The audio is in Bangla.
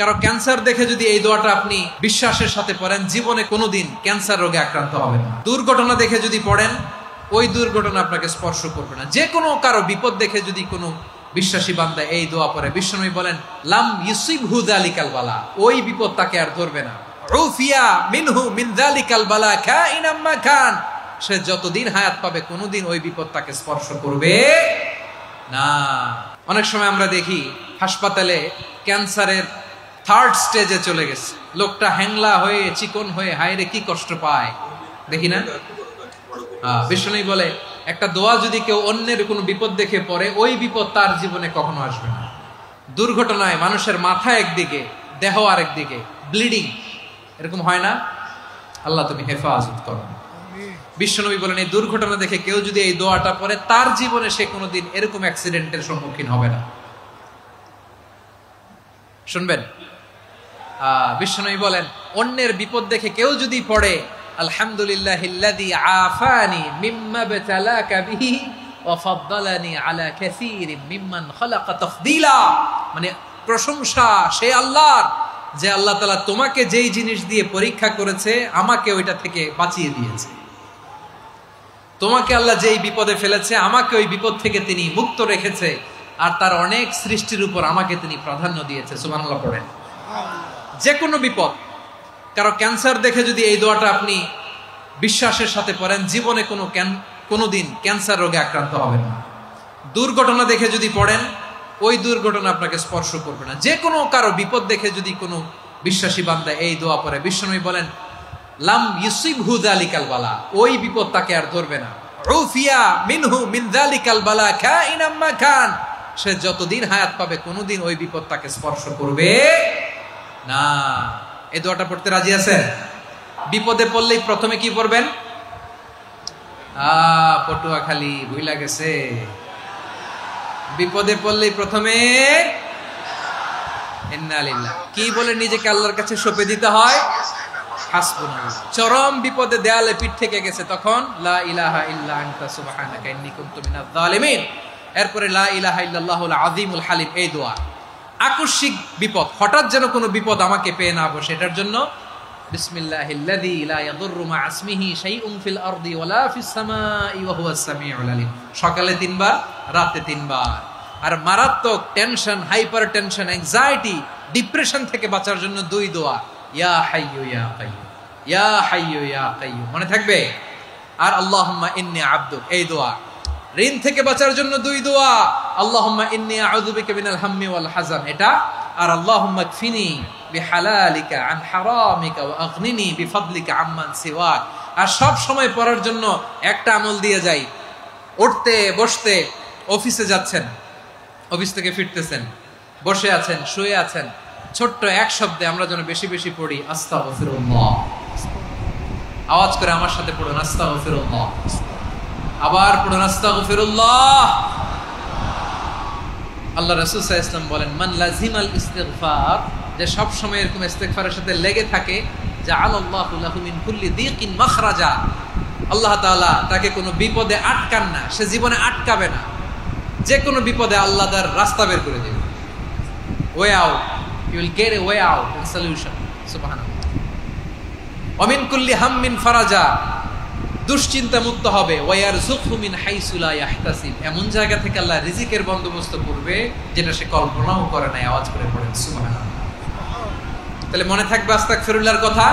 কারো ক্যান্সার দেখে যদি এই দোয়াটা আপনি বিশ্বাসের সাথে পড়েন, জীবনে কোনোদিন ক্যান্সার রোগে আক্রান্ত হবেন না। দুর্ঘটনা দেখে যদি পড়েন, ওই দুর্ঘটনা আপনাকে স্পর্শ করবে না। যে কোনো কারো বিপদ দেখে যদি কোনো বিশ্বাসী বান্দা এই দোয়া পড়ে, বিশ্বনবী বলেন লাম ইউসিবহু যালিকাল বালা, ওই বিপদ তাকে আর ধরবে না। উফিয়া মিনহু মিন যালিকাল বালা কাইনাম মা কান, সে যতদিন হায়াত পাবে কোনোদিন ওই বিপদ তাকে স্পর্শ করবে না। অনেক সময় আমরা দেখি হাসপাতালে ক্যান্সারের 3rd স্টেজে চলে গেছে, লোকটা হ্যাংলা হয়ে চিকন হয়ে হায়রে কি কষ্ট পায় দেখি না। বিশ্বনবী বলে একটা দোয়া যদি কেউ অন্যের কোনো বিপদ দেখে পড়ে, ওই বিপদ তার জীবনে কখনো আসবে না। দুর্ঘটনায় মানুষের মাথা একদিকে, দেহ আরেকদিকে, ব্লিডিং, এরকম হয় না? আল্লাহ তুমি হেফাজত করো। বিশ্বনবী বলেন এই দুর্ঘটনা দেখে কেউ যদি এই দোয়াটা পড়ে, তার জীবনে সে কোনোদিন এরকম অ্যাক্সিডেন্টের সম্মুখীন হবে না। শুনবেন, বিশ্বনবী বলেন অন্যের বিপদ দেখে কেউ যদি পড়ে, আলহামদুলিল্লাহিল্লাযী আফানি মিম্মা বতালাকা বিহি ওয়া ফাদ্দালানি আলা কাসীরিম মিম্মান খালাকা তাফদীলা, মানে প্রশংসা সে আল্লাহর, যে আল্লাহ তাআলা তোমাকে যেই জিনিস দিয়ে পরীক্ষা করেছে আমাকে ওইটা থেকে বাঁচিয়ে দিয়েছে। তোমাকে আল্লাহ যেই বিপদে ফেলেছে আমাকে ওই বিপদ থেকে তিনি মুক্ত রেখেছে, আর তার অনেক সৃষ্টির উপর আমাকে তিনি প্রাধান্য দিয়েছে। সুবহানাল্লাহ পড়েন। যে কোনো বিপদ, কারো ক্যান্সার দেখে যদি এই দোয়াটা আপনি বিশ্বাসের সাথে পড়েন, জীবনে কোনোদিন ক্যান্সার রোগে আক্রান্ত হবেন না। দুর্ঘটনা দেখে যদি পড়েন, ওই দুর্ঘটনা আপনাকে স্পর্শ করবে না। যে কোনো কারো বিপদ দেখে যদি কোনো বিশ্বাসী বান্দা এই দোয়া পড়ে, বিশ্বনবী বলেন লাম ইউসিবহু যালিকাল বালা, ওই বিপদ তাকে আর ধরবে না। উফিয়া মিনহু মিন যালিকাল বালা কাইনাম মা কান, সে যতদিন হায়াত পাবে কোনোদিন ওই বিপদ তাকে স্পর্শ করবে না। এই দোয়াটা পড়তে রাজি আছেন? বিপদে পড়লেই প্রথমে কি পড়বেন? পটুয়াখালী ভুইলা গেছে। বিপদে পড়লেই প্রথমে ইন্না লিল্লাহ কি বলে নিজেকে আল্লাহর কাছে সঁপে দিতে হয়, হাসবুনাল্লাহ। চরম বিপদে দেয়ালে পিঠ থেকে গেছে, তখন লা ইলাহা ইল্লা আনতা সুবহানাকা ইন্নী কুনতু মিনাজ জালিমিন। এরপরে লা ইলাহা ইল্লাল্লাহুল আযীমুল হালিম, এই দোয়া। আকস্মিক বিপদ, হঠাৎ যেন কোনো বিপদ আমাকে পেয়ে না বসে, এটার জন্য বিসমিল্লাহিল্লাযী লা ইয়াদুররু মা ইসমিহি শাইউন ফিল আরদি ওয়ালা ফিস সামাই ওয়া হুয়াস সামিউল আলিম। সকালে 3 বার, রাতে 3 বার। আর মারাত্মক tension, hyper tension, anxiety, depression থেকে বাঁচার জন্য 2 দোয়া, ইয়া হাইয়্যু ইয়া কাইয়্যুম, ইয়া হাইয়্যু ইয়া কাইয়্যুম, মনে থাকবে? আর আল্লাহুম্মা ইন্নী আবদুক, এই দোয়া। ঋণ থেকে বাঁচার জন্য 2 দোয়া, আল্লাহুম্মা ইন্নী আউযু বিকা মিনাল হাম্মি ওয়াল হাযান, এটা। আর আল্লাহুম্মা কফিনি বিহালালিকা আন হারামিকা ওয়া আগনিনি বিফাদলিকা আম্মান সিওয়াক। আর সব সময় পড়ার জন্য একটা আমল দিয়ে যাই, উঠতে বসতে, অফিসে যাচ্ছেন, অফিস থেকে ফিরতেছেন, বসে আছেন, শুয়ে আছেন, ছোট্ট এক শব্দে আমরা যেন বেশি বেশি পড়ি আস্তাগফিরুল্লাহ। আওয়াজ করে আমার সাথে পড়ুন আস্তাগফিরুল্লাহ, আবার পড়ুন আস্তাগফিরুল্লাহ। আল্লাহ রাসূল সাল্লাল্লাহু আলাইহি ওয়াসাল্লাম বলেন মান লাজিমাল ইস্তিগফার, যে সব সময় এরকম ইস্তিগফারের সাথে লেগে থাকে, জাআলাল্লাহু লাহু মিন কুল্লি দিকিন মাখরাজা, আল্লাহ তাআলা তাকে কোনো বিপদে আটকান না, সে জীবনে আটকাবে না। যে কোনো বিপদে আল্লাহ তার রাস্তা বের করে দেবে, way out, you will get a way out and solution. সুবহানাল্লাহ। ওয়া মিন কুল্লি হাম্মিন ফারাজা, দুশ্চিন্তা মুক্ত হবে। ওয়ায়ারযুকহু মিন হাইসু লা ইয়াহতাসিব, এমন জায়গা থেকে আল্লাহ রিজিকের বন্দোবস্ত করবে যেটা সে কল্পনাও করে নাই। আওয়াজ করে পড়েন সুবহানাল্লাহ। তাহলে মনে থাকবে আস্তাগফিরুল্লাহর কথা।